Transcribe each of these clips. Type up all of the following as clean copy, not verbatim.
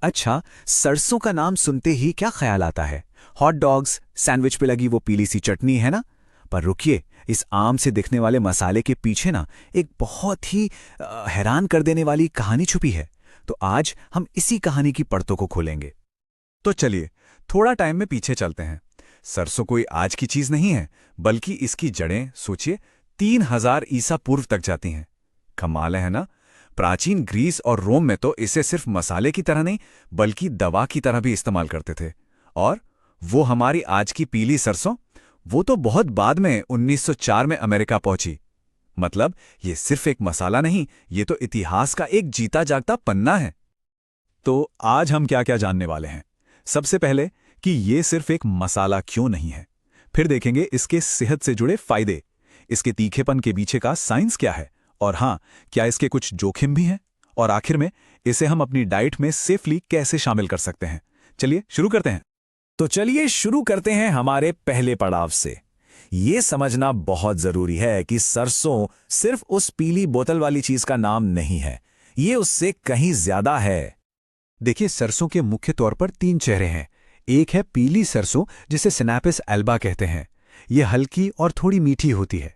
अच्छा, सरसों का नाम सुनते ही क्या ख्याल आता है? हॉट डॉग्स, सैंडविच पे लगी वो पीली सी चटनी है ना? पर रुकिए, इस आम से दिखने वाले मसाले के पीछे ना एक बहुत ही हैरान कर देने वाली कहानी छुपी है। तो आज हम इसी कहानी की परतों को खोलेंगे। तो चलिए थोड़ा टाइम में पीछे चलते हैं। सरसों कोई आज की चीज नहीं है, बल्कि इसकी जड़ें सोचिए 3000 ईसा पूर्व तक जाती हैं। कमाल है ना। प्राचीन ग्रीस और रोम में तो इसे सिर्फ मसाले की तरह नहीं, बल्कि दवा की तरह भी इस्तेमाल करते थे। और वो हमारी आज की पीली सरसों, वो तो बहुत बाद में 1904 में अमेरिका पहुंची। मतलब ये सिर्फ एक मसाला नहीं, ये तो इतिहास का एक जीता जागता पन्ना है। तो आज हम क्या क्या जानने वाले हैं। सबसे पहले कि ये सिर्फ एक मसाला क्यों नहीं है। फिर देखेंगे इसके सेहत से जुड़े फायदे, इसके तीखेपन के पीछे का साइंस क्या है, और हाँ, क्या इसके कुछ जोखिम भी हैं। और आखिर में इसे हम अपनी डाइट में सेफली कैसे शामिल कर सकते हैं। चलिए शुरू करते हैं। तो चलिए शुरू करते हैं हमारे पहले पड़ाव से। ये समझना बहुत जरूरी है कि सरसों सिर्फ उस पीली बोतल वाली चीज का नाम नहीं है, ये उससे कहीं ज्यादा है। देखिए, सरसों के मुख्य तौर पर 3 चेहरे हैं। एक है पीली सरसों, जिसे सिनेपिस एल्बा कहते हैं। ये हल्की और थोड़ी मीठी होती है।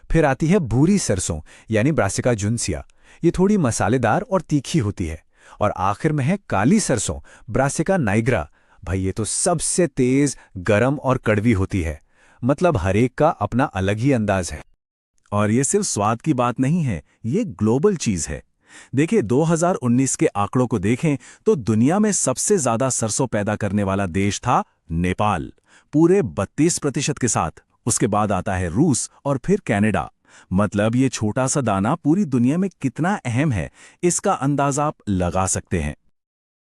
फिर आती है भूरी सरसों, यानी ब्रासिका जुन्सिया। ये थोड़ी मसालेदार और तीखी होती है। और आखिर में है काली सरसों, ब्रासिका नाइग्रा। भाई, ये तो सबसे तेज, गरम और कड़वी होती है। मतलब हर एक का अपना अलग ही अंदाज है। और ये सिर्फ स्वाद की बात नहीं है, ये ग्लोबल चीज है। देखिए, 2019 के आंकड़ों को देखें तो दुनिया में सबसे ज्यादा सरसों पैदा करने वाला देश था नेपाल, पूरे 32% के साथ। उसके बाद आता है रूस और फिर कनाडा। मतलब ये छोटा सा दाना पूरी दुनिया में कितना अहम है, इसका अंदाजा आप लगा सकते हैं।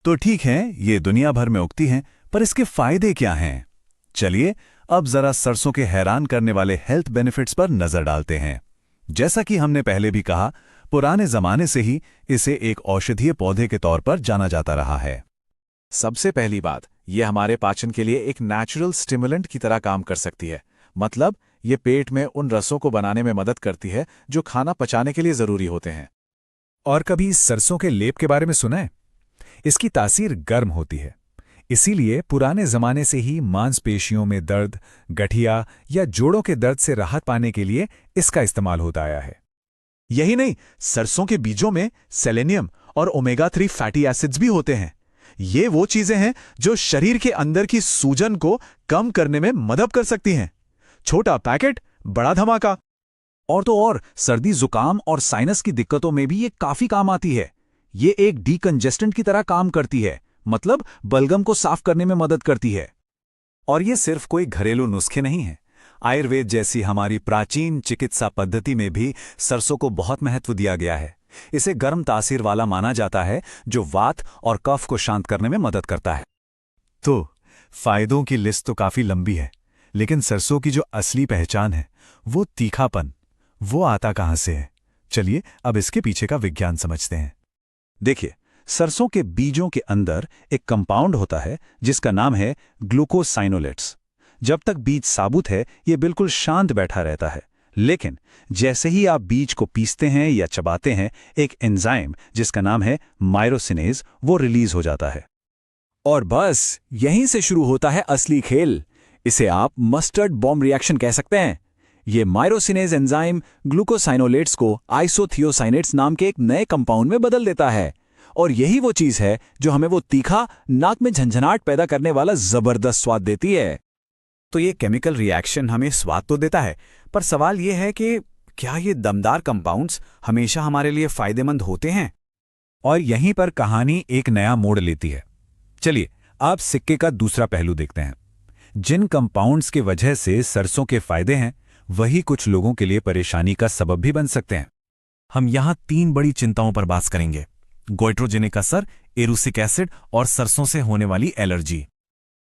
तो ठीक है, ये दुनिया भर में उगती हैं, पर इसके फायदे क्या हैं? चलिए अब जरा सरसों के हैरान करने वाले हेल्थ बेनिफिट्स पर नजर डालते हैं। जैसा कि हमने पहले भी कहा, पुराने जमाने से ही इसे एक औषधीय पौधे के तौर पर जाना जाता रहा है। सबसे पहली बात, यह हमारे पाचन के लिए एक नेचुरल स्टिमुलेंट की तरह काम कर सकती है। मतलब ये पेट में उन रसों को बनाने में मदद करती है जो खाना पचाने के लिए जरूरी होते हैं। और कभी सरसों के लेप के बारे में सुना है? इसकी तासीर गर्म होती है, इसीलिए पुराने जमाने से ही मांसपेशियों में दर्द, गठिया या जोड़ों के दर्द से राहत पाने के लिए इसका इस्तेमाल होता आया है। यही नहीं, सरसों के बीजों में सेलेनियम और ओमेगा 3 फैटी एसिड्स भी होते हैं। ये वो चीजें हैं जो शरीर के अंदर की सूजन को कम करने में मदद कर सकती हैं। छोटा पैकेट, बड़ा धमाका। और तो और, सर्दी, जुकाम और साइनस की दिक्कतों में भी ये काफी काम आती है। ये एक डीकंजेस्टेंट की तरह काम करती है, मतलब बलगम को साफ करने में मदद करती है। और ये सिर्फ कोई घरेलू नुस्खे नहीं हैं। आयुर्वेद जैसी हमारी प्राचीन चिकित्सा पद्धति में भी सरसों को बहुत महत्व दिया गया है। इसे गर्म तासीर वाला माना जाता है, जो वात और कफ को शांत करने में मदद करता है। तो फायदों की लिस्ट तो काफी लंबी है, लेकिन सरसों की जो असली पहचान है, वो तीखापन, वो आता कहां से है? चलिए अब इसके पीछे का विज्ञान समझते हैं। देखिए, सरसों के बीजों के अंदर एक कंपाउंड होता है जिसका नाम है ग्लूकोसाइनोलेट्स। जब तक बीज साबुत है, ये बिल्कुल शांत बैठा रहता है। लेकिन जैसे ही आप बीज को पीसते हैं या चबाते हैं, एक एंजाइम जिसका नाम है मायरोसिनेज, वो रिलीज हो जाता है। और बस यहीं से शुरू होता है असली खेल। इसे आप मस्टर्ड बॉम्ब रिएक्शन कह सकते हैं। ये मायरोसिनेज एंजाइम ग्लूकोसाइनोलेट्स को आइसोथियोसाइनेट्स नाम के एक नए कंपाउंड में बदल देता है। और यही वो चीज है जो हमें वो तीखा, नाक में झंझनाहट पैदा करने वाला जबरदस्त स्वाद देती है। तो ये केमिकल रिएक्शन हमें स्वाद तो देता है, पर सवाल ये है कि क्या ये दमदार कंपाउंड्स हमेशा हमारे लिए फायदेमंद होते हैं? और यहीं पर कहानी एक नया मोड़ लेती है। चलिए आप सिक्के का दूसरा पहलू देखते हैं। जिन कंपाउंड्स के वजह से सरसों के फायदे हैं, वही कुछ लोगों के लिए परेशानी का सबब भी बन सकते हैं। हम यहां 3 बड़ी चिंताओं पर बात करेंगे: गोइट्रोजेनिक असर, एरुसिक एसिड और सरसों से होने वाली एलर्जी।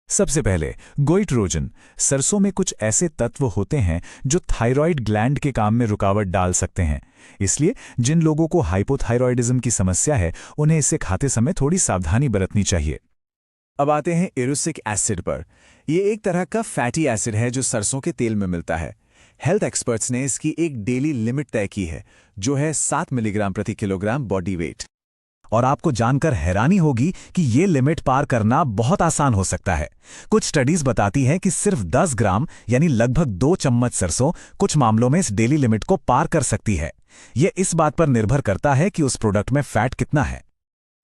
सबसे पहले गोइट्रोजन। सरसों में कुछ ऐसे तत्व होते हैं जो थायराइड ग्लैंड के काम में रुकावट डाल सकते हैं। इसलिए जिन लोगों को हाइपोथायरॉयडिज्म की समस्या है, उन्हें इसे खाते समय थोड़ी सावधानी बरतनी चाहिए। अब आते हैं एरुसिक एसिड पर। यह एक तरह का फैटी एसिड है जो सरसों के तेल में मिलता है। हेल्थ एक्सपर्ट्स ने इसकी एक डेली लिमिट तय की है, जो है 7 मिलीग्राम प्रति किलोग्राम बॉडी वेट। और आपको जानकर हैरानी होगी कि ये लिमिट पार करना बहुत आसान हो सकता है। कुछ स्टडीज बताती हैं कि सिर्फ 10 ग्राम यानी लगभग 2 चम्मच सरसों कुछ मामलों में इस डेली लिमिट को पार कर सकती है। ये इस बात पर निर्भर करता है कि उस प्रोडक्ट में फैट कितना है।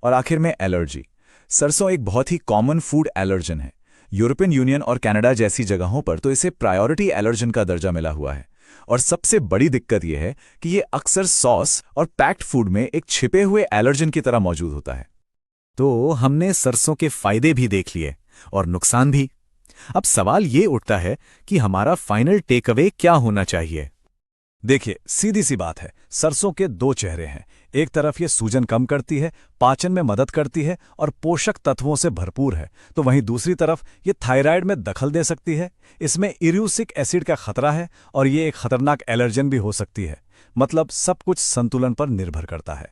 और आखिर में एलर्जी। सरसों एक बहुत ही कॉमन फूड एलर्जन है। यूरोपियन यूनियन और कनाडा जैसी जगहों पर तो इसे प्रायोरिटी एलर्जन का दर्जा मिला हुआ है। और सबसे बड़ी दिक्कत यह है कि ये अक्सर सॉस और पैक्ड फूड में एक छिपे हुए एलर्जन की तरह मौजूद होता है। तो हमने सरसों के फायदे भी देख लिए और नुकसान भी। अब सवाल ये उठता है कि हमारा फाइनल टेक अवे क्या होना चाहिए। देखिए, सीधी सी बात है, सरसों के दो चेहरे हैं। एक तरफ ये सूजन कम करती है, पाचन में मदद करती है और पोषक तत्वों से भरपूर है, तो वहीं दूसरी तरफ ये थायराइड में दखल दे सकती है। इसमें इर्यूसिक एसिड का खतरा है और ये एक खतरनाक एलर्जन भी हो सकती है। मतलब सब कुछ संतुलन पर निर्भर करता है।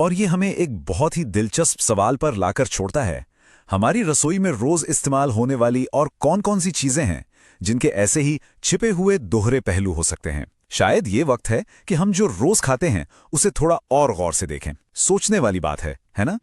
और ये हमें एक बहुत ही दिलचस्प सवाल पर लाकर छोड़ता है। हमारी रसोई में रोज इस्तेमाल होने वाली और कौन-कौन सी चीजें हैं जिनके ऐसे ही छिपे हुए दोहरे पहलू हो सकते हैं। शायद ये वक्त है कि हम जो रोज खाते हैं उसे थोड़ा और गौर से देखें। सोचने वाली बात है ना?